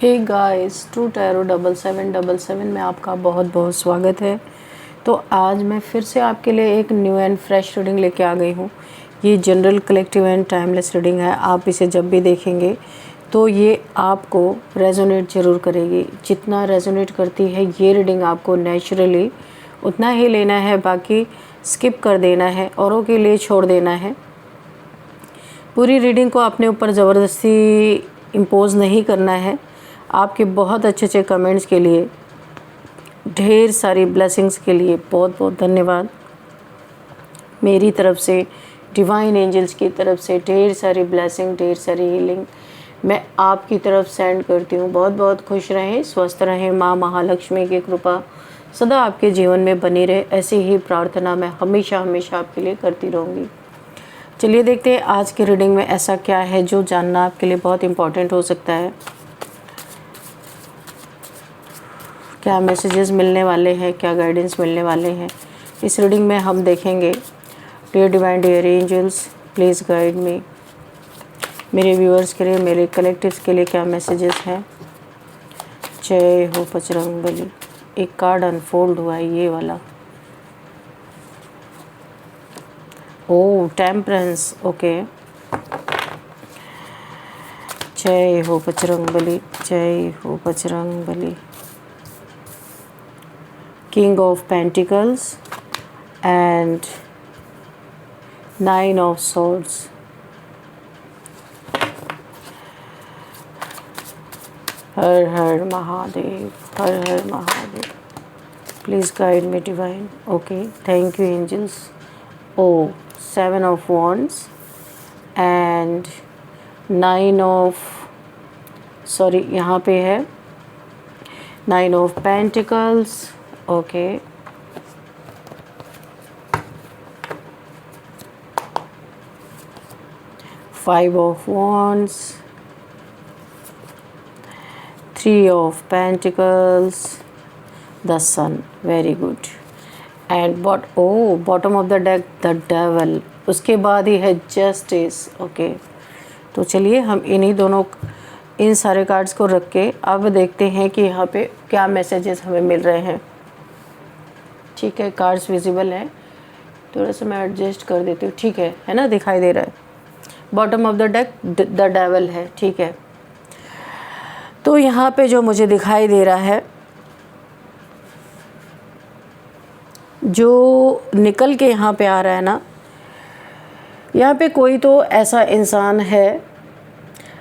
Hey guys, true tarot 7777 में आपका बहुत बहुत स्वागत है। तो आज मैं फिर से आपके लिए एक न्यू एंड फ्रेश रीडिंग लेके आ गई हूँ। ये general collective and timeless reading है। आप इसे जब भी देखेंगे तो ये आपको रेजोनेट ज़रूर करेगी। जितना रेजोनेट करती है ये रीडिंग आपको नेचुरली उतना ही लेना है, बाकी स्किप कर देना है, औरों के लिए छोड़ देना है। पूरी रीडिंग को अपने ऊपर ज़बरदस्ती इम्पोज नहीं करना है। आपके बहुत अच्छे अच्छे कमेंट्स के लिए, ढेर सारी ब्लेसिंग्स के लिए बहुत बहुत धन्यवाद। मेरी तरफ से, डिवाइन एंजल्स की तरफ से ढेर सारी ब्लेसिंग, ढेर सारी हीलिंग मैं आपकी तरफ सेंड करती हूँ। बहुत बहुत खुश रहें, स्वस्थ रहें। माँ महालक्ष्मी की कृपा सदा आपके जीवन में बनी रहे, ऐसी ही प्रार्थना मैं हमेशा हमेशा आपके लिए करती रहूँगी। चलिए देखते हैं आज की रीडिंग में ऐसा क्या है जो जानना आपके लिए बहुत इम्पोर्टेंट हो सकता है। क्या मैसेजेस मिलने वाले हैं, क्या गाइडेंस मिलने वाले हैं, इस रीडिंग में हम देखेंगे। Dear divine, dear angels, please guide me. मेरे व्यूअर्स के लिए, मेरे कलेक्टिव्स के लिए क्या मैसेजेस हैं। जय हो बजरंगबली। एक कार्ड अनफोल्ड हुआ है, ये वाला। ओह, टेम्परेंस, ओके। जय हो बजरंगबली, जय हो Bajrangbali. King of Pentacles and Nine of Swords. Her her Mahadev, her her Mahadev. Please guide me divine. Okay, thank you angels. Oh, Seven of Wands and Nine of, sorry यहाँ पे है Nine of Pentacles. Okay. Five of Wands, Three of Pentacles, the Sun. Very good. And bottom of the deck, the Devil. उसके बाद ही है Justice. Okay. तो चलिए हम इन सारे कार्ड्स को रख के अब देखते हैं कि यहाँ पे क्या मैसेजेस हमें मिल रहे हैं। ठीक है, कार्ड्स विजिबल हैं, थोड़ा सा मैं एडजस्ट कर देती हूँ। ठीक है ना, दिखाई दे रहा है। Bottom of the deck the devil है। ठीक है, तो यहाँ पे जो मुझे दिखाई दे रहा है, जो निकल के यहाँ पे आ रहा है ना, यहाँ पे कोई तो ऐसा इंसान है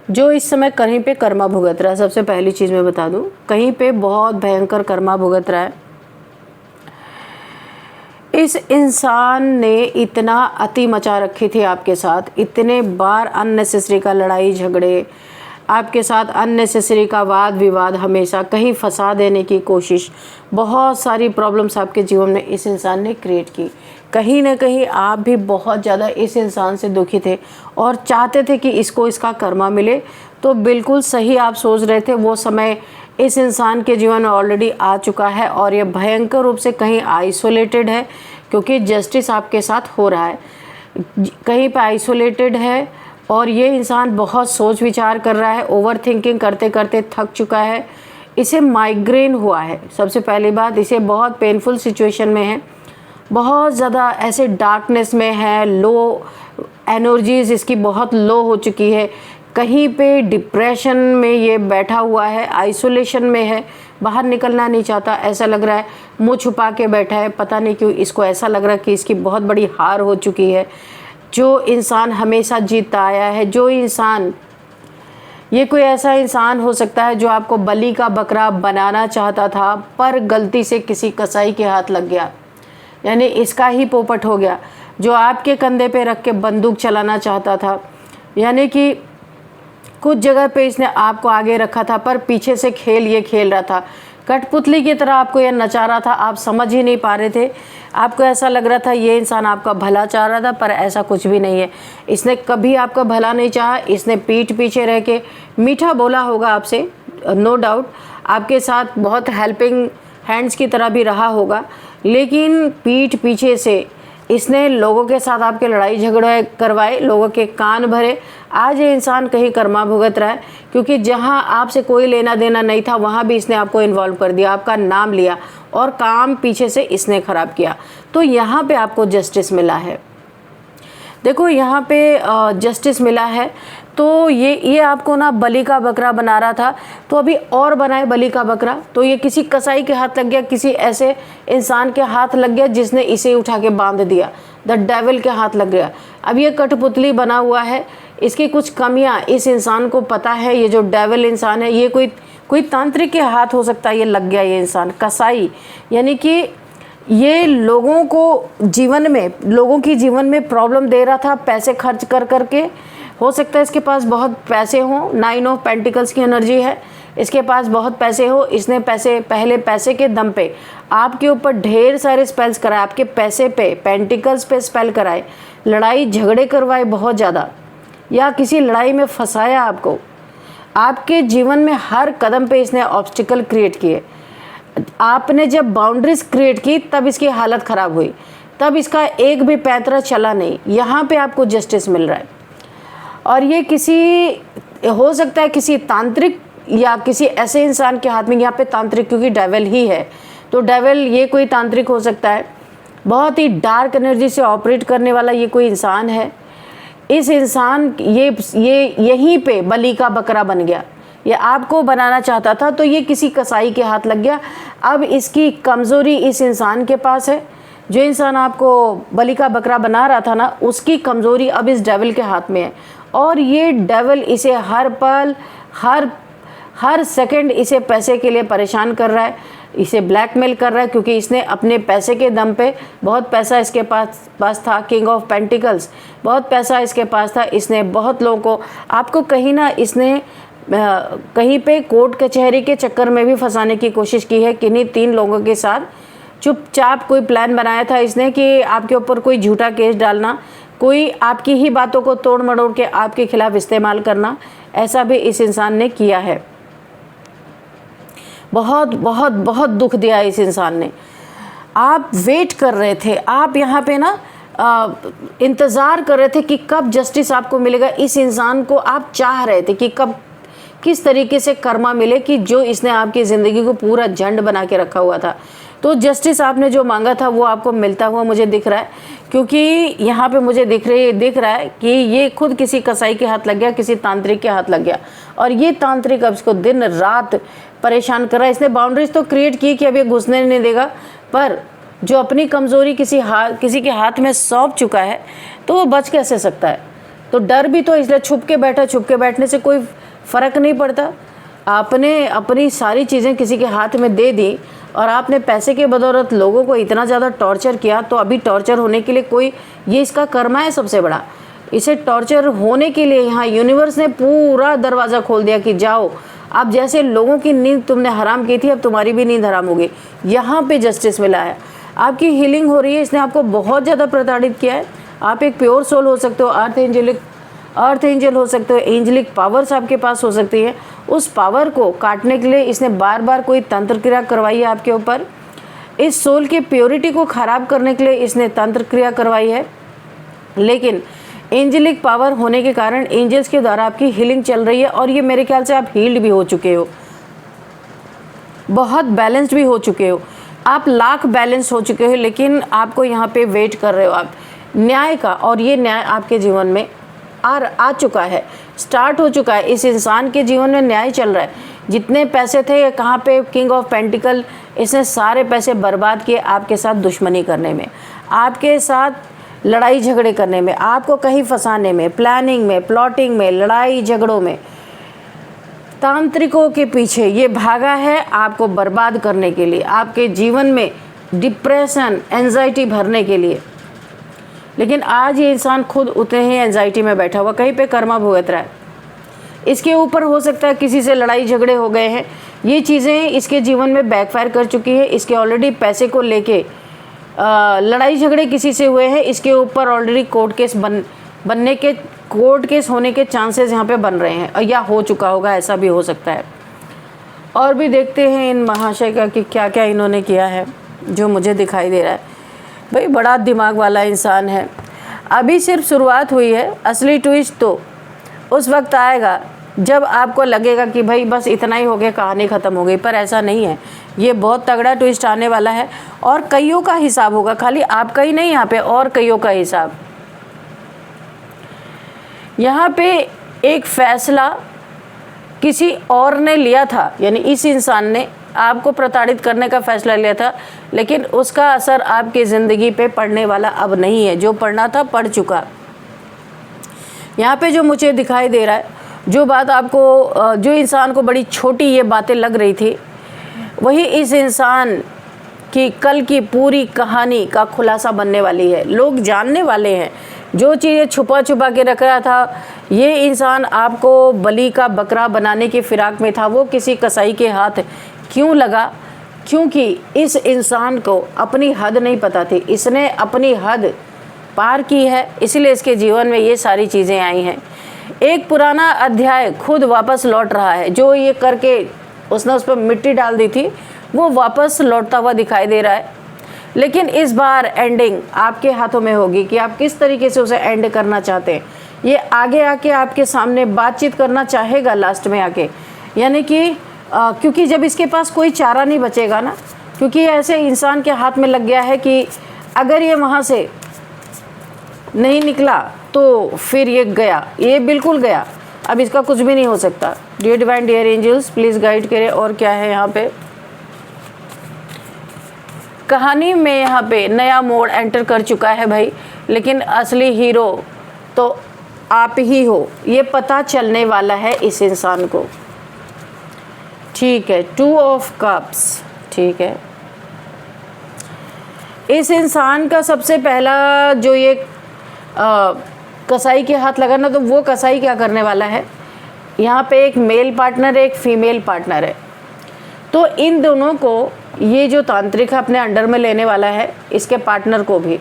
जो इस समय कहीं पे कर्मा भुगत रहा है। सबसे पहली चीज़ मैं बता दूँ, कहीं पे बहुत भयंकर कर्मा भुगत रहा है। इस इंसान ने इतना अति मचा रखी थी आपके साथ, इतने बार अननेसेसरी का लड़ाई झगड़े, आपके साथ अननेसेसरी का वाद विवाद, हमेशा कहीं फंसा देने की कोशिश, बहुत सारी प्रॉब्लम्स आपके जीवन में इस इंसान ने क्रिएट की। कहीं ना कहीं आप भी बहुत ज़्यादा इस इंसान से दुखी थे और चाहते थे कि इसको इसका कर्मा मिले। तो बिल्कुल सही आप सोच रहे थे, वो समय इस इंसान के जीवन में ऑलरेडी आ चुका है और ये भयंकर रूप से कहीं आइसोलेटेड है, क्योंकि जस्टिस आपके साथ हो रहा है। कहीं पे आइसोलेटेड है और ये इंसान बहुत सोच विचार कर रहा है, ओवर थिंकिंग करते करते थक चुका है। इसे माइग्रेन हुआ है। सबसे पहली बात, इसे बहुत पेनफुल सिचुएशन में है, बहुत ज़्यादा ऐसे डार्कनेस में है, लो एनर्जीज इसकी बहुत लो हो चुकी है। कहीं पे डिप्रेशन में ये बैठा हुआ है, आइसोलेशन में है, बाहर निकलना नहीं चाहता। ऐसा लग रहा है मुंह छुपा के बैठा है। पता नहीं क्यों इसको ऐसा लग रहा है कि इसकी बहुत बड़ी हार हो चुकी है। जो इंसान हमेशा जीतता आया है, जो इंसान, ये कोई ऐसा इंसान हो सकता है जो आपको बलि का बकरा बनाना चाहता था, पर गलती से किसी कसाई के हाथ लग गया, यानी इसका ही पोपट हो गया। जो आपके कंधे पे रख के बंदूक चलाना चाहता था, यानी कि कुछ जगह पे इसने आपको आगे रखा था, पर पीछे से खेल ये खेल रहा था। कठपुतली की तरह आपको ये नचा रहा था, आप समझ ही नहीं पा रहे थे। आपको ऐसा लग रहा था ये इंसान आपका भला चाह रहा था, पर ऐसा कुछ भी नहीं है। इसने कभी आपका भला नहीं चाहा। इसने पीठ पीछे रह के मीठा बोला होगा आपसे, नो डाउट, आपके साथ बहुत हेल्पिंग हैंड्स की तरह भी रहा होगा, लेकिन पीठ पीछे से इसने लोगों के साथ आपके लड़ाई झगड़े करवाए, लोगों के कान भरे। आज ये इंसान कहीं कर्मा भुगत रहा है, क्योंकि जहां आपसे कोई लेना देना नहीं था वहां भी इसने आपको इन्वॉल्व कर दिया, आपका नाम लिया और काम पीछे से इसने ख़राब किया। तो यहाँ पे आपको जस्टिस मिला है। देखो यहाँ पे जस्टिस मिला है, तो ये आपको ना बलि का बकरा बना रहा था, तो अभी और बनाए बलि का बकरा। तो ये किसी कसाई के हाथ लग गया, किसी ऐसे इंसान के हाथ लग गया जिसने इसे उठा के बांध दिया, द डेविल के हाथ लग गया। अब ये कठपुतली बना हुआ है, इसकी कुछ कमियां इस इंसान को पता है। ये जो डेविल इंसान है, ये कोई तांत्रिक के हाथ हो सकता है ये लग गया, ये इंसान कसाई, यानी कि ये लोगों की जीवन में प्रॉब्लम दे रहा था, पैसे खर्च कर करके। हो सकता है इसके पास बहुत पैसे हों, 9 ऑफ पेंटिकल्स की एनर्जी है, इसके पास बहुत पैसे हो। इसने पहले पैसे के दम पे आपके ऊपर ढेर सारे स्पेल्स कराए, आपके पैसे पे, पेंटिकल्स पे स्पेल कराए, लड़ाई झगड़े करवाए बहुत ज़्यादा, या किसी लड़ाई में फंसाया आपको। आपके जीवन में हर कदम पे इसने ऑब्स्टिकल क्रिएट किए। आपने जब बाउंड्रीज क्रिएट की तब इसकी हालत ख़राब हुई, तब इसका एक भी पैतरा चला नहीं। यहाँ पे आपको जस्टिस मिल रहा है, और ये हो सकता है किसी तांत्रिक या किसी ऐसे इंसान के हाथ में। यहाँ पे तांत्रिक क्योंकि डेविल ही है, तो डेविल ये कोई तांत्रिक हो सकता है, बहुत ही डार्क एनर्जी से ऑपरेट करने वाला ये कोई इंसान है। इस इंसान ये यहीं पे बलि का बकरा बन गया, ये आपको बनाना चाहता था, तो ये किसी कसाई के हाथ लग गया। अब इसकी कमज़ोरी इस इंसान के पास है, जो इंसान आपको बलि का बकरा बना रहा था ना, उसकी कमज़ोरी अब इस डेविल के हाथ में है। और ये डेविल इसे हर पल हर सेकंड इसे पैसे के लिए परेशान कर रहा है, इसे ब्लैकमेल कर रहा है, क्योंकि इसने अपने पैसे के दम पे, बहुत पैसा इसके पास था, किंग ऑफ पेंटिकल्स, बहुत पैसा इसके पास था। इसने बहुत लोगों को, आपको कहीं ना इसने कहीं पे कोर्ट कचहरी के चक्कर में भी फंसाने की कोशिश की है। किन्हीं 3 लोगों के साथ चुपचाप कोई प्लान बनाया था इसने कि आपके ऊपर कोई झूठा केस डालना, कोई आपकी ही बातों को तोड़ मड़ोड़ के आपके खिलाफ इस्तेमाल करना, ऐसा भी इस इंसान ने किया है। बहुत बहुत बहुत दुख दिया इस इंसान ने। आप वेट कर रहे थे, आप यहाँ पे ना इंतज़ार कर रहे थे कि कब जस्टिस आपको मिलेगा। इस इंसान को आप चाह रहे थे कि कब किस तरीके से कर्मा मिले, कि जो इसने आपकी ज़िंदगी को पूरा झंड बना के रखा हुआ था। तो जस्टिस आपने जो मांगा था वो आपको मिलता हुआ मुझे दिख रहा है, क्योंकि यहाँ पे मुझे दिख रहा है कि ये खुद किसी कसाई के हाथ लग गया, किसी तांत्रिक के हाथ लग गया, और ये तांत्रिक अब इसको दिन रात परेशान कर रहा है। इसने बाउंड्रीज तो क्रिएट की कि अब ये घुसने नहीं देगा, पर जो अपनी कमज़ोरी किसी के हाथ में सौंप चुका है, तो वो बच कैसे सकता है। तो डर भी तो इसलिए छुप के बैठने से कोई फ़र्क नहीं पड़ता। आपने अपनी सारी चीज़ें किसी के हाथ में दे दी, और आपने पैसे के बदौलत लोगों को इतना ज़्यादा टॉर्चर किया, तो अभी टॉर्चर होने के लिए ये इसका कर्मा है सबसे बड़ा। इसे टॉर्चर होने के लिए यहाँ यूनिवर्स ने पूरा दरवाज़ा खोल दिया कि जाओ, अब जैसे लोगों की नींद तुमने हराम की थी, अब तुम्हारी भी नींद हराम होगी। यहाँ पे जस्टिस मिला है, आपकी हीलिंग हो रही है। इसने आपको बहुत ज़्यादा प्रताड़ित किया है। आप एक प्योर सोल हो सकते हो, अर्थ एंजल हो सकते हो, एंजलिक पावर्स आपके पास हो सकती है। उस पावर को काटने के लिए इसने बार बार कोई तंत्र क्रिया करवाई है आपके ऊपर। इस सोल की प्योरिटी को ख़राब करने के लिए इसने तंत्र क्रिया करवाई है, लेकिन एंजलिक पावर होने के कारण एंजल्स के द्वारा आपकी हीलिंग चल रही है। और ये मेरे ख्याल से आप हील्ड भी हो चुके हो, बहुत बैलेंस्ड भी हो चुके हो, आप लाख बैलेंस हो चुके हो, लेकिन आपको यहाँ पे वेट कर रहे हो आप न्याय का। और ये न्याय आपके जीवन में आ चुका है, स्टार्ट हो चुका है। इस इंसान के जीवन में न्याय चल रहा है। जितने पैसे थे, कहाँ पे किंग ऑफ पेंटिकल, इसने सारे पैसे बर्बाद किए आपके साथ दुश्मनी करने में, आपके साथ लड़ाई झगड़े करने में, आपको कहीं फंसाने में, प्लानिंग में, प्लॉटिंग में, लड़ाई झगड़ों में। तांत्रिकों के पीछे ये भागा है आपको बर्बाद करने के लिए, आपके जीवन में डिप्रेशन, एंजाइटी भरने के लिए। लेकिन आज ये इंसान खुद उतने ही एंजाइटी में बैठा हुआ, कहीं पे कर्मा भुगत रहा है। इसके ऊपर हो सकता है किसी से लड़ाई झगड़े हो गए हैं, ये चीज़ें इसके जीवन में बैकफायर कर चुकी है। इसके ऑलरेडी पैसे को लेके लड़ाई झगड़े किसी से हुए हैं। इसके ऊपर ऑलरेडी कोर्ट केस होने के चांसेस यहाँ पे बन रहे हैं, या हो चुका होगा, ऐसा भी हो सकता है। और भी देखते हैं इन महाशय का कि क्या क्या इन्होंने किया है, जो मुझे दिखाई दे रहा है। भाई बड़ा दिमाग वाला इंसान है। अभी सिर्फ शुरुआत हुई है, असली ट्विस्ट तो उस वक्त आएगा जब आपको लगेगा कि भाई बस इतना ही हो गया, कहानी ख़त्म हो गई। पर ऐसा नहीं है, ये बहुत तगड़ा ट्विस्ट आने वाला है और कईयों का हिसाब होगा, खाली आपका ही नहीं, यहाँ पे और कईयों का हिसाब। यहाँ पे एक फैसला किसी और ने लिया था, यानी इस इंसान ने आपको प्रताड़ित करने का फैसला लिया था, लेकिन उसका असर आपकी ज़िंदगी पे पड़ने वाला अब नहीं है। जो पड़ना था पड़ चुका। यहाँ पे जो मुझे दिखाई दे रहा है, जो बात आपको, जो इंसान को बड़ी छोटी ये बातें लग रही थी, वही इस इंसान की कल की पूरी कहानी का खुलासा बनने वाली है। लोग जानने वाले हैं जो चीज़ें छुपा छुपा के रख रहा था, ये इंसान आपको बलि का बकरा बनाने की फिराक में था, वो किसी कसाई के हाथ क्यों लगा? क्योंकि इस इंसान को अपनी हद नहीं पता थी, इसने अपनी हद पार की है, इसलिए इसके जीवन में ये सारी चीज़ें आई हैं। एक पुराना अध्याय खुद वापस लौट रहा है, जो ये करके उसने उस पर मिट्टी डाल दी थी, वो वापस लौटता हुआ दिखाई दे रहा है। लेकिन इस बार एंडिंग आपके हाथों में होगी कि आप किस तरीके से उसे एंड करना चाहते हैं। ये आगे आके आपके सामने बातचीत करना चाहेगा लास्ट में आके, यानी कि क्योंकि जब इसके पास कोई चारा नहीं बचेगा ना, क्योंकि ऐसे इंसान के हाथ में लग गया है कि अगर ये वहाँ से नहीं निकला तो फिर ये गया, ये बिल्कुल गया, अब इसका कुछ भी नहीं हो सकता। Dear divine dear angels, please guide करें। और क्या है यहाँ पे कहानी में? यहाँ पे नया मोड़ एंटर कर चुका है भाई, लेकिन असली हीरो तो आप ही हो, ये पता चलने वाला है इस इंसान को। ठीक है, 2 ऑफ कप्स, ठीक है। इस इंसान का सबसे पहला जो ये कसाई के हाथ लगा ना, तो वो कसाई क्या करने वाला है, यहाँ पे एक मेल पार्टनर है, एक फीमेल पार्टनर है, तो इन दोनों को ये जो तांत्रिक है अपने अंडर में लेने वाला है, इसके पार्टनर को भी,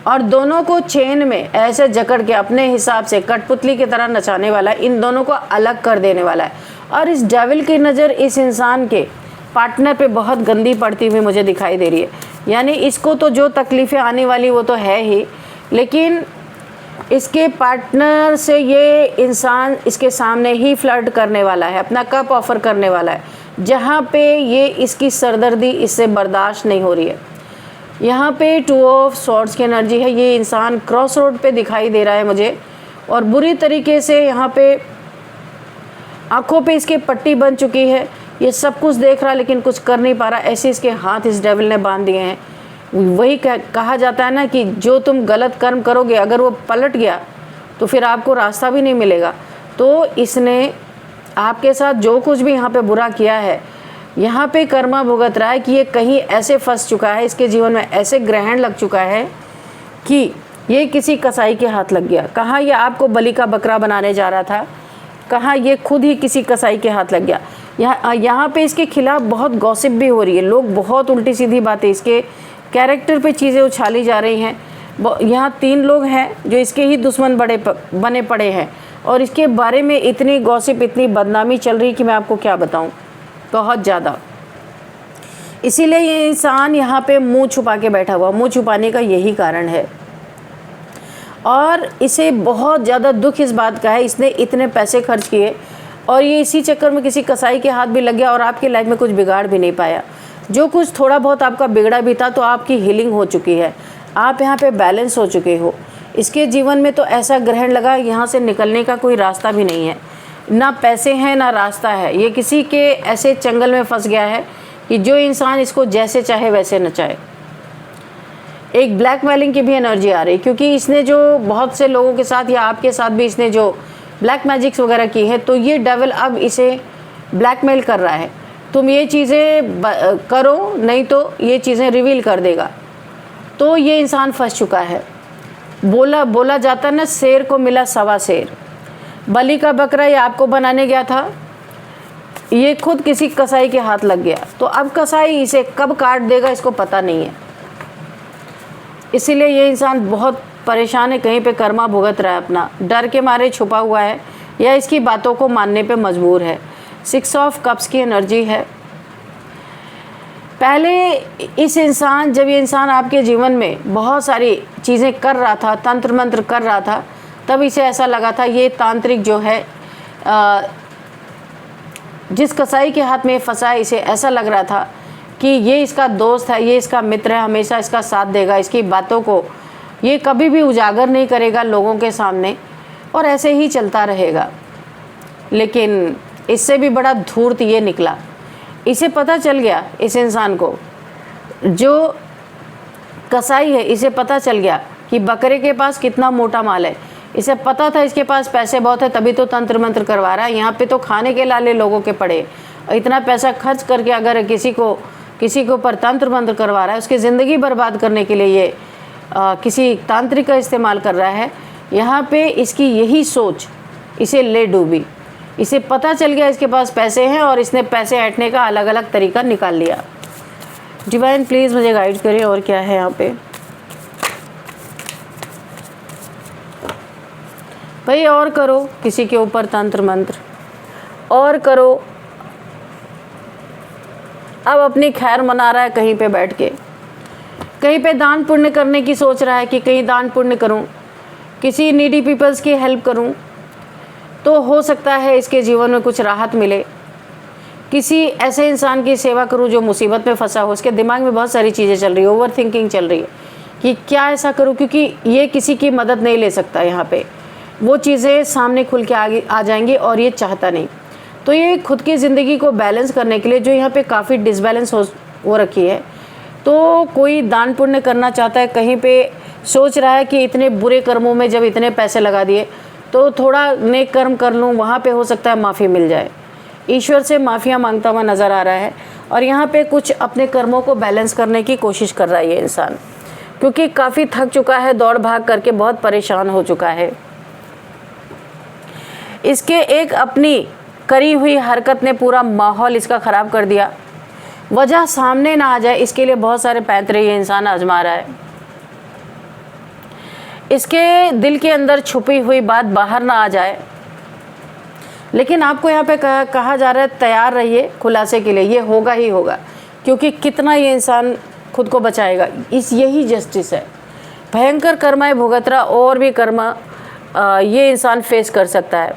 और दोनों को चेन में ऐसे जकड़ के अपने हिसाब से कठपुतली की तरह नचाने वाला है, इन दोनों को अलग कर देने वाला है। और इस डेविल की नज़र इस इंसान के पार्टनर पे बहुत गंदी पड़ती हुई मुझे दिखाई दे रही है। यानी इसको तो जो तकलीफ़ें आने वाली वो तो है ही, लेकिन इसके पार्टनर से ये इंसान इसके सामने ही फ्लर्ट करने वाला है, अपना कप ऑफ़र करने वाला है, जहाँ पे ये इसकी सरदर्दी इससे बर्दाश्त नहीं हो रही है। यहाँ पे 2 ऑफ स्वॉर्ड्स की एनर्जी है, ये इंसान क्रॉस रोड पे दिखाई दे रहा है मुझे, और बुरी तरीके से यहाँ पे आँखों पे इसके पट्टी बन चुकी है, ये सब कुछ देख रहा लेकिन कुछ कर नहीं पा रहा, ऐसे इसके हाथ इस डेविल ने बांध दिए हैं। वही कहा जाता है ना कि जो तुम गलत कर्म करोगे, अगर वो पलट गया तो फिर आपको रास्ता भी नहीं मिलेगा। तो इसने आपके साथ जो कुछ भी यहाँ पे बुरा किया है, यहाँ पे कर्मा भुगत रहा है कि ये कहीं ऐसे फंस चुका है, इसके जीवन में ऐसे ग्रहण लग चुका है कि ये किसी कसाई के हाथ लग गया। कहाँ ये आपको बलि का बकरा बनाने जा रहा था, कहाँ ये खुद ही किसी कसाई के हाथ लग गया। यहाँ पे इसके खिलाफ बहुत गॉसिप भी हो रही है, लोग बहुत उल्टी सीधी बातें, इसके कैरेक्टर पे चीज़ें उछाली जा रही हैं। यहाँ 3 लोग हैं जो इसके ही दुश्मन बने पड़े हैं, और इसके बारे में इतनी गॉसिप, इतनी बदनामी चल रही कि मैं आपको क्या बताऊँ, बहुत ज़्यादा। इसीलिए ये इंसान यहाँ पे मुंह छुपा के बैठा हुआ, मुंह छुपाने का यही कारण है। और इसे बहुत ज़्यादा दुख इस बात का है, इसने इतने पैसे खर्च किए और ये इसी चक्कर में किसी कसाई के हाथ भी लग गया और आपकी लाइफ में कुछ बिगाड़ भी नहीं पाया। जो कुछ थोड़ा बहुत आपका बिगड़ा भी था तो आपकी हीलिंग हो चुकी है, आप यहाँ पे बैलेंस हो चुके हो। इसके जीवन में तो ऐसा ग्रहण लगा, यहाँ से निकलने का कोई रास्ता भी नहीं है, ना पैसे हैं ना रास्ता है। ये किसी के ऐसे चंगल में फंस गया है कि जो इंसान इसको जैसे चाहे वैसे नचाए। एक ब्लैकमेलिंग की भी एनर्जी आ रही, क्योंकि इसने जो बहुत से लोगों के साथ या आपके साथ भी इसने जो ब्लैक मैजिक्स वगैरह की है, तो ये डेविल अब इसे ब्लैकमेल कर रहा है, तुम ये चीज़ें करो नहीं तो ये चीज़ें रिवील कर देगा। तो ये इंसान फंस चुका है। बोला जाता ना, शेर को मिला 1.25 शेर। बलि का बकरा ये आपको बनाने गया था, ये खुद किसी कसाई के हाथ लग गया, तो अब कसाई इसे कब काट देगा इसको पता नहीं है। इसीलिए ये इंसान बहुत परेशान है, कहीं पे कर्मा भुगत रहा है, अपना डर के मारे छुपा हुआ है या इसकी बातों को मानने पे मजबूर है। 6 ऑफ कप्स की एनर्जी है। पहले जब ये इंसान आपके जीवन में बहुत सारी चीज़ें कर रहा था, तंत्र मंत्र कर रहा था, तब इसे ऐसा लगा था ये तांत्रिक जो है जिस कसाई के हाथ में फंसा है, इसे ऐसा लग रहा था कि ये इसका दोस्त है, ये इसका मित्र है, हमेशा इसका साथ देगा, इसकी बातों को ये कभी भी उजागर नहीं करेगा लोगों के सामने और ऐसे ही चलता रहेगा। लेकिन इससे भी बड़ा धूर्त ये निकला। इसे पता चल गया, इस इंसान को जो कसाई है, इसे पता चल गया कि बकरे के पास कितना मोटा माल है। इसे पता था इसके पास पैसे बहुत है, तभी तो तंत्र मंत्र करवा रहा है। यहाँ पे तो खाने के लाले लोगों के पड़े, इतना पैसा खर्च करके अगर किसी के ऊपर तंत्र मंत्र करवा रहा है, उसकी ज़िंदगी बर्बाद करने के लिए ये किसी तांत्रिक का इस्तेमाल कर रहा है। यहाँ पे इसकी यही सोच इसे ले डूबी। इसे पता चल गया इसके पास पैसे हैं और इसने पैसे ऐंठने का अलग अलग तरीका निकाल लिया। डिवाइन प्लीज़ मुझे गाइड करें और क्या है यहाँ पे। भाई और करो किसी के ऊपर तंत्र मंत्र और करो। अब अपनी खैर मना रहा है कहीं पे बैठ के, कहीं पे दान पुण्य करने की सोच रहा है कि कहीं दान पुण्य करूं, किसी नीडी पीपल्स की हेल्प करूं तो हो सकता है इसके जीवन में कुछ राहत मिले। किसी ऐसे इंसान की सेवा करूं जो मुसीबत में फंसा हो। उसके दिमाग में बहुत सारी चीज़ें चल रही है, ओवर थिंकिंग चल रही है कि क्या ऐसा करूं, क्योंकि ये किसी की मदद नहीं ले सकता। यहाँ पे वो चीज़ें सामने खुल के आगे आ जाएंगी और ये चाहता नहीं। तो ये खुद की ज़िंदगी को बैलेंस करने के लिए जो यहाँ पे काफ़ी डिसबैलेंस हो रखी है, तो कोई दान पुण्य करना चाहता है, कहीं पे सोच रहा है कि इतने बुरे कर्मों में जब इतने पैसे लगा दिए तो थोड़ा नेक कर्म कर लूँ, वहाँ पे हो सकता है माफ़ी मिल जाए। ईश्वर से माफ़िया मांगता हुआ नज़र आ रहा है और यहाँ पे कुछ अपने कर्मों को बैलेंस करने की कोशिश कर रहा है ये इंसान, क्योंकि काफ़ी थक चुका है, दौड़ भाग करके बहुत परेशान हो चुका है। इसके एक अपनी करी हुई हरकत ने पूरा माहौल इसका ख़राब कर दिया। वजह सामने ना आ जाए इसके लिए बहुत सारे पैंतरे ये इंसान आजमा रहा है। इसके दिल के अंदर छुपी हुई बात बाहर ना आ जाए, लेकिन आपको यहाँ पे कहा जा रहा है तैयार रहिए खुलासे के लिए। ये होगा ही होगा, क्योंकि कितना ये इंसान खुद को बचाएगा, यही जस्टिस है। भयंकर कर्माएं भुगत रहा और भी कर्मा ये इंसान फेस कर सकता है।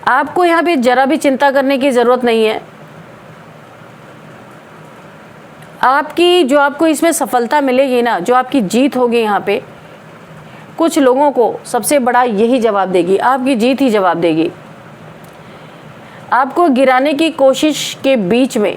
आपको यहाँ पे जरा भी चिंता करने की ज़रूरत नहीं है। आपको इसमें सफलता मिलेगी ना, जो आपकी जीत होगी यहाँ पे, कुछ लोगों को सबसे बड़ा यही जवाब देगी, आपकी जीत ही जवाब देगी। आपको गिराने की कोशिश के बीच में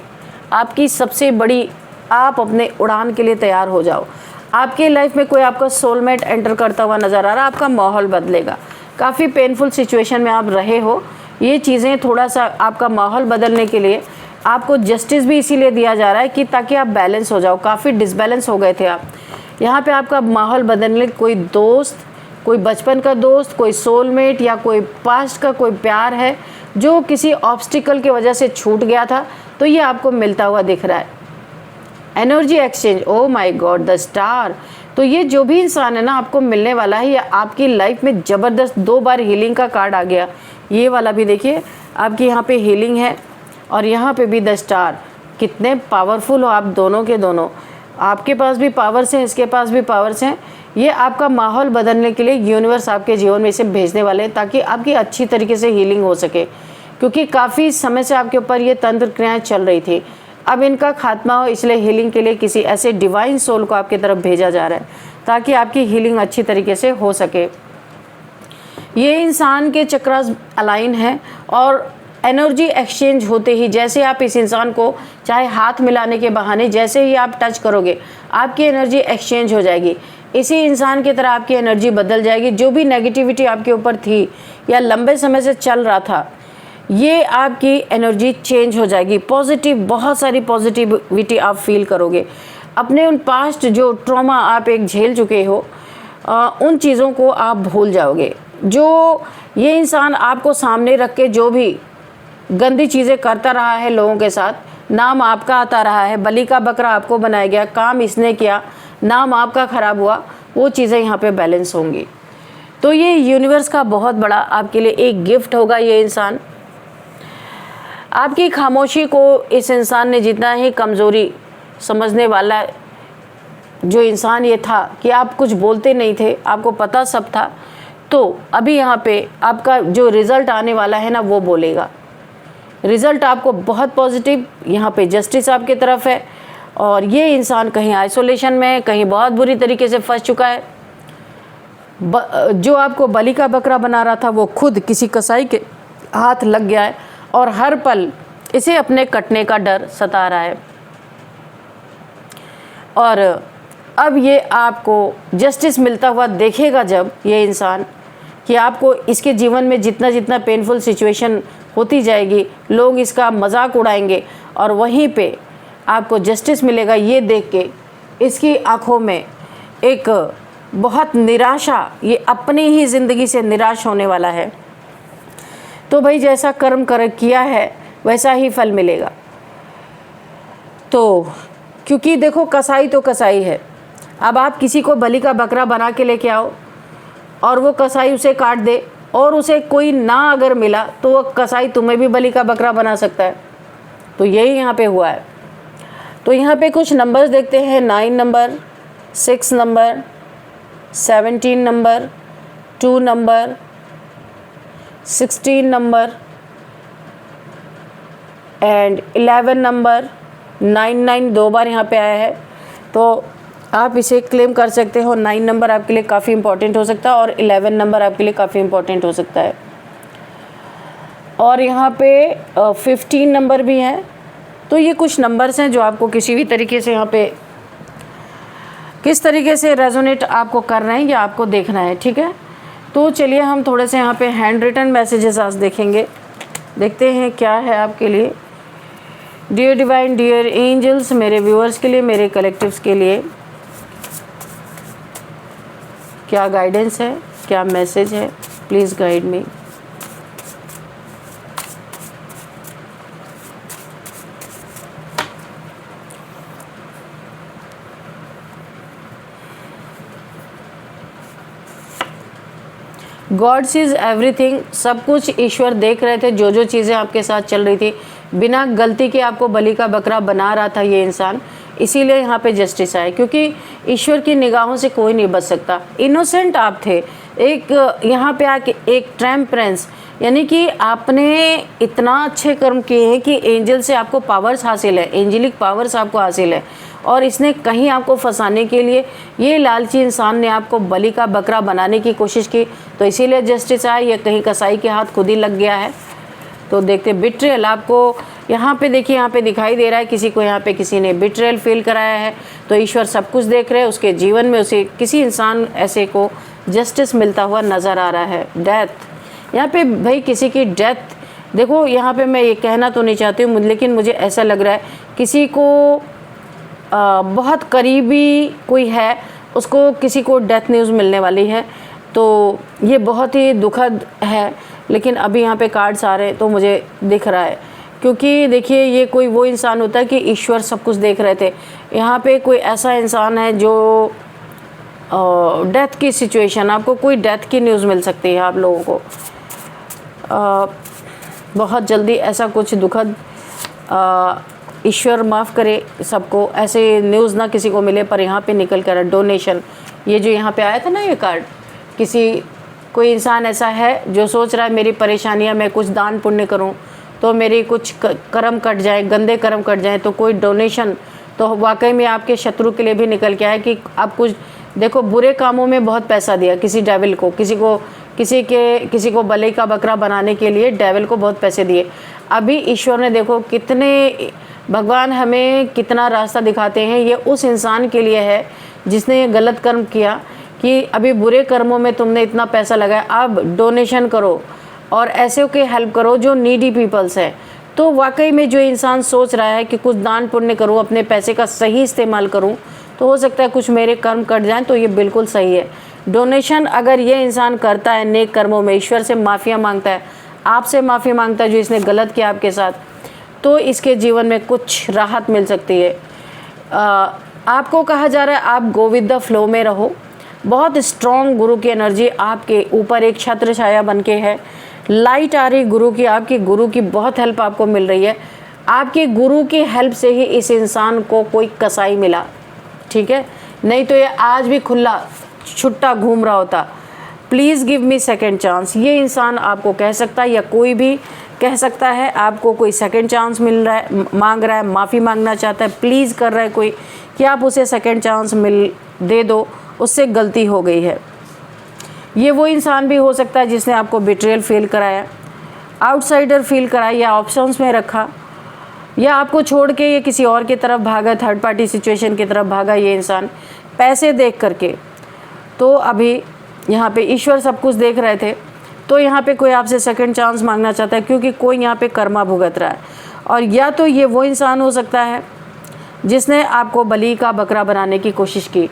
आपकी सबसे बड़ी, आप अपने उड़ान के लिए तैयार हो जाओ। आपके लाइफ में कोई आपका सोलमेट एंटर करता हुआ नज़र आ रहा है, आपका माहौल बदलेगा। काफ़ी पेनफुल सिचुएशन में आप रहे हो, ये चीज़ें थोड़ा सा आपका माहौल बदलने के लिए आपको जस्टिस भी इसीलिए दिया जा रहा है कि ताकि आप बैलेंस हो जाओ। काफ़ी डिसबैलेंस हो गए थे आप। यहाँ पे आपका माहौल बदलने, कोई दोस्त, कोई बचपन का दोस्त, कोई सोलमेट या कोई पास्ट का कोई प्यार है जो किसी ऑब्स्टिकल की वजह से छूट गया था, तो ये आपको मिलता हुआ दिख रहा है। Energy exchange, oh my God, the star. तो ये जो भी इंसान है ना, आपको मिलने वाला है, या आपकी लाइफ में ज़बरदस्त 2 बार हीलिंग का कार्ड आ गया। ये वाला भी देखिए, आपकी यहाँ पे हीलिंग है और यहाँ पे भी द स्टार। कितने पावरफुल हो आप दोनों के दोनों। आपके पास भी पावर्स हैं, इसके पास भी पावर्स हैं। ये आपका माहौल बदलने के लिए यूनिवर्स आपके जीवन में इसे भेजने वाले हैं, ताकि आपकी अच्छी तरीके से हीलिंग हो सके, क्योंकि काफ़ी समय से आपके ऊपर ये तंत्र क्रियाएँ चल रही थी। अब इनका खात्मा हो, इसलिए हीलिंग के लिए किसी ऐसे डिवाइन सोल को आपकी तरफ भेजा जा रहा है, ताकि आपकी हीलिंग अच्छी तरीके से हो सके। ये इंसान के चक्रास अलाइन है और एनर्जी एक्सचेंज होते ही, जैसे आप इस इंसान को चाहे हाथ मिलाने के बहाने जैसे ही आप टच करोगे, आपकी एनर्जी एक्सचेंज हो जाएगी। इसी इंसान की तरह आपकी एनर्जी बदल जाएगी। जो भी नेगेटिविटी आपके ऊपर थी या लंबे समय से चल रहा था, ये आपकी एनर्जी चेंज हो जाएगी। पॉजिटिव, बहुत सारी पॉजिटिविटी आप फील करोगे। अपने उन पास्ट जो ट्रॉमा आप एक झेल चुके हो, उन चीज़ों को आप भूल जाओगे। जो ये इंसान आपको सामने रख के जो भी गंदी चीज़ें करता रहा है लोगों के साथ, नाम आपका आता रहा है, बलि का बकरा आपको बनाया गया, काम इसने किया, नाम आपका ख़राब हुआ, वो चीज़ें यहाँ पे बैलेंस होंगी। तो ये यूनिवर्स का बहुत बड़ा आपके लिए एक गिफ्ट होगा ये इंसान। आपकी खामोशी को इस इंसान ने जितना ही कमज़ोरी समझने वाला जो इंसान ये था कि आप कुछ बोलते नहीं थे, आपको पता सब था, तो अभी यहाँ पे आपका जो रिज़ल्ट आने वाला है ना वो बोलेगा। रिज़ल्ट आपको बहुत पॉजिटिव, यहाँ पे जस्टिस आपके तरफ है। और ये इंसान कहीं आइसोलेशन में है, कहीं बहुत बुरी तरीके से फंस चुका है। जो आपको बलि का बकरा बना रहा था वो खुद किसी कसाई के हाथ लग गया है और हर पल इसे अपने कटने का डर सता रहा है। और अब ये आपको जस्टिस मिलता हुआ देखेगा जब ये इंसान, कि आपको इसके जीवन में जितना जितना पेनफुल सिचुएशन होती जाएगी, लोग इसका मजाक उड़ाएंगे और वहीं पे आपको जस्टिस मिलेगा। ये देख के इसकी आंखों में एक बहुत निराशा, ये अपनी ही ज़िंदगी से निराश होने वाला है। तो भाई जैसा कर्म कर किया है वैसा ही फल मिलेगा। तो क्योंकि देखो कसाई तो कसाई है, अब आप किसी को बलि का बकरा बना के लेके आओ और वो कसाई उसे काट दे और उसे कोई ना अगर मिला तो वो कसाई तुम्हें भी बलि का बकरा बना सकता है। तो यही यहाँ पे हुआ है। तो यहाँ पे कुछ नंबर्स देखते हैं, 9 number, 6 number, 17 number, 2 number, 16 number and 11 number, 9 2 बार यहाँ पे आया है। तो आप इसे क्लेम कर सकते हो। 9 नंबर आपके लिए काफ़ी इंपॉर्टेंट हो सकता है और 11 नंबर आपके लिए काफ़ी इंपॉर्टेंट हो सकता है। और यहाँ पे 15 नंबर भी है। तो ये कुछ नंबर्स हैं जो आपको किसी भी तरीके से यहाँ पे किस तरीके से रेजोनेट आपको कर रहे हैं ये आपको देखना है, ठीक है। तो चलिए हम थोड़े से यहाँ पे हैंड रिटन मैसेजेस आज देखेंगे, देखते हैं क्या है आपके लिए। डियर डिवाइन, डियर एंजल्स, मेरे व्यूअर्स के लिए, मेरे कलेक्टिव्स के लिए क्या गाइडेंस है, क्या मैसेज है, please guide me. God sees everything, सब कुछ ईश्वर देख रहे थे, जो जो चीज़ें आपके साथ चल रही थी। बिना गलती के आपको बलि का बकरा बना रहा था ये इंसान, इसीलिए यहाँ पे जस्टिस आए, क्योंकि ईश्वर की निगाहों से कोई नहीं बच सकता। इनोसेंट आप थे, एक यहाँ पे आके एक ट्रैम्परेंस, यानी कि आपने इतना अच्छे कर्म किए हैं कि एंजल से आपको पावर्स हासिल है, एंजेलिक पावर्स आपको हासिल है। और इसने कहीं आपको फंसाने के लिए, ये लालची इंसान ने आपको बलि का बकरा बनाने की कोशिश की, तो इसीलिए जस्टिस आया। ये कहीं कसाई के हाथ खुद ही लग गया है। तो देखते बिट्रेल आपको यहाँ पे देखिए, यहाँ पे दिखाई दे रहा है किसी को, यहाँ पे किसी ने बिट्रेल फील कराया है। तो ईश्वर सब कुछ देख रहे हैं, उसके जीवन में उसे किसी इंसान ऐसे को जस्टिस मिलता हुआ नज़र आ रहा है। डेथ, यहाँ पे भाई किसी की डेथ, देखो यहाँ पे मैं ये कहना तो नहीं चाहती हूँ, लेकिन मुझे ऐसा लग रहा है किसी को बहुत करीबी कोई है, उसको किसी को डेथ न्यूज़ मिलने वाली है। तो ये बहुत ही दुखद है, लेकिन अभी यहाँ पे कार्ड्स आ रहे हैं तो मुझे दिख रहा है, क्योंकि देखिए ये कोई वो इंसान होता है कि ईश्वर सब कुछ देख रहे थे। यहाँ पे कोई ऐसा इंसान है जो डेथ की सिचुएशन, आपको कोई डेथ की न्यूज़ मिल सकती है आप लोगों को बहुत जल्दी। ऐसा कुछ दुखद, ईश्वर माफ़ करे सबको, ऐसे न्यूज़ ना किसी को मिले, पर यहाँ पे निकल कर डोनेशन, ये जो यहाँ पे आया था ना ये कार्ड, कोई इंसान ऐसा है जो सोच रहा है मेरी परेशानियाँ, मैं कुछ दान पुण्य करूँ तो मेरी कुछ कर्म कट जाए, गंदे कर्म कट जाए, तो कोई डोनेशन, तो वाकई में आपके शत्रु के लिए भी निकल के आया कि आप कुछ देखो बुरे कामों में बहुत पैसा दिया किसी डेविल को, किसी को बलि का बकरा बनाने के लिए डेविल को बहुत पैसे दिए। अभी ईश्वर ने देखो कितने, भगवान हमें कितना रास्ता दिखाते हैं। ये उस इंसान के लिए है जिसने ये गलत कर्म किया, कि अभी बुरे कर्मों में तुमने इतना पैसा लगाया, अब डोनेशन करो और ऐसे के हेल्प करो जो नीडी पीपल्स है। तो वाकई में जो इंसान सोच रहा है कि कुछ दान पुण्य करूँ, अपने पैसे का सही इस्तेमाल करूँ, तो हो सकता है कुछ मेरे कर्म कट जाएं, तो ये बिल्कुल सही है। डोनेशन अगर ये इंसान करता है नेक कर्मों में, ईश्वर से माफ़िया मांगता है, आपसे माफ़ी मांगता है जो इसने गलत किया आपके साथ, तो इसके जीवन में कुछ राहत मिल सकती है। आपको कहा जा रहा है आप गो विद द फ्लो में रहो। बहुत स्ट्रॉन्ग गुरु की एनर्जी आपके ऊपर एक छत्र छाया बन के है, लाइट आ रही गुरु की, आपके गुरु की बहुत हेल्प आपको मिल रही है। आपके गुरु की हेल्प से ही इस इंसान को कोई कसाई मिला, ठीक है, नहीं तो ये आज भी खुला छुट्टा घूम रहा होता। Please give me second chance, ये इंसान आपको कह सकता है, या कोई भी कह सकता है आपको कोई सेकेंड चांस मिल रहा है, मांग रहा है, माफ़ी मांगना चाहता है, प्लीज़ कर रहा है कोई कि आप उसे सेकेंड चांस दे दो, उससे गलती हो गई है। ये वो इंसान भी हो सकता है जिसने आपको बिट्रेयल फील कराया, आउटसाइडर फील कराया, या ऑप्शंस में रखा, या आपको छोड़ के ये किसी और की तरफ भागा, थर्ड पार्टी सिचुएशन की तरफ भागा ये इंसान पैसे देख करके। तो अभी यहाँ पे ईश्वर सब कुछ देख रहे थे, तो यहाँ पे कोई आपसे सेकंड चांस मांगना चाहता है, क्योंकि कोई यहाँ पे कर्मा भुगत रहा है। और या तो ये वो इंसान हो सकता है जिसने आपको बलि का बकरा बनाने की कोशिश की,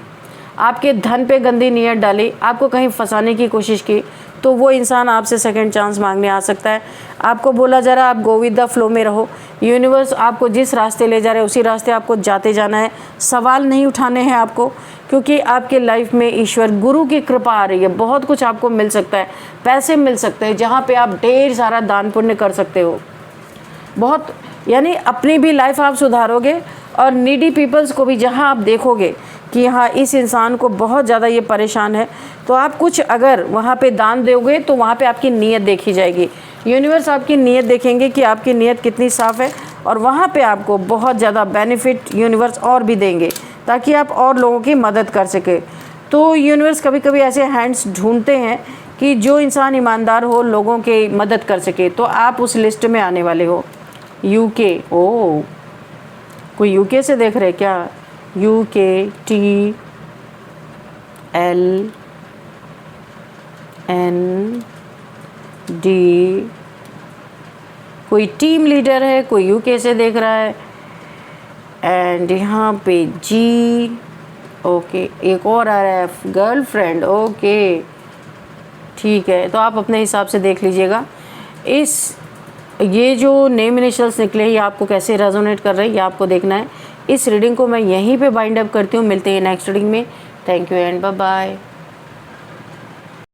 आपके धन पे गंदी नीयत डाली, आपको कहीं फंसाने की कोशिश की, तो वो इंसान आपसे सेकंड चांस मांगने आ सकता है। आपको बोला जा रहा है आप गो विद द फ्लो में रहो, यूनिवर्स आपको जिस रास्ते ले जा रहे हैं उसी रास्ते आपको जाते जाना है, सवाल नहीं उठाने हैं आपको, क्योंकि आपके लाइफ में ईश्वर गुरु की कृपा आ रही है। बहुत कुछ आपको मिल सकता है, पैसे मिल सकते हैं, जहाँ पे आप ढेर सारा दान पुण्य कर सकते हो। बहुत यानी अपनी भी लाइफ आप सुधारोगे, और नीडी पीपल्स को भी जहाँ आप देखोगे कि हाँ इस इंसान को बहुत ज़्यादा ये परेशान है, तो आप कुछ अगर वहाँ पे दान दोगे तो वहाँ पे आपकी नीयत देखी जाएगी। यूनिवर्स आपकी नीयत देखेंगे कि आपकी नीयत कितनी साफ़ है, और वहाँ पे आपको बहुत ज़्यादा बेनिफिट यूनिवर्स और भी देंगे, ताकि आप और लोगों की मदद कर सके। तो यूनिवर्स कभी कभी ऐसे हैंड्स ढूंढते हैं कि जो इंसान ईमानदार हो, लोगों की मदद कर सके, तो आप उस लिस्ट में आने वाले हो। यूके, ओ कोई यूके से देख रहे क्या? UK TLND, कोई टीम लीडर है, कोई यूके से देख रहा है। एंड यहाँ पे G, ओके, एक और आ रहा है गर्लफ्रेंड, ओके ठीक है। तो आप अपने हिसाब से देख लीजिएगा ये जो नेम इनिशियल्स निकले ये आपको कैसे रेजोनेट कर रहे हैं, ये आपको देखना है। इस रीडिंग को मैं यहीं पे बाइंड अप करती हूँ। मिलते हैं नेक्स्ट रीडिंग में। Thank you and bye bye.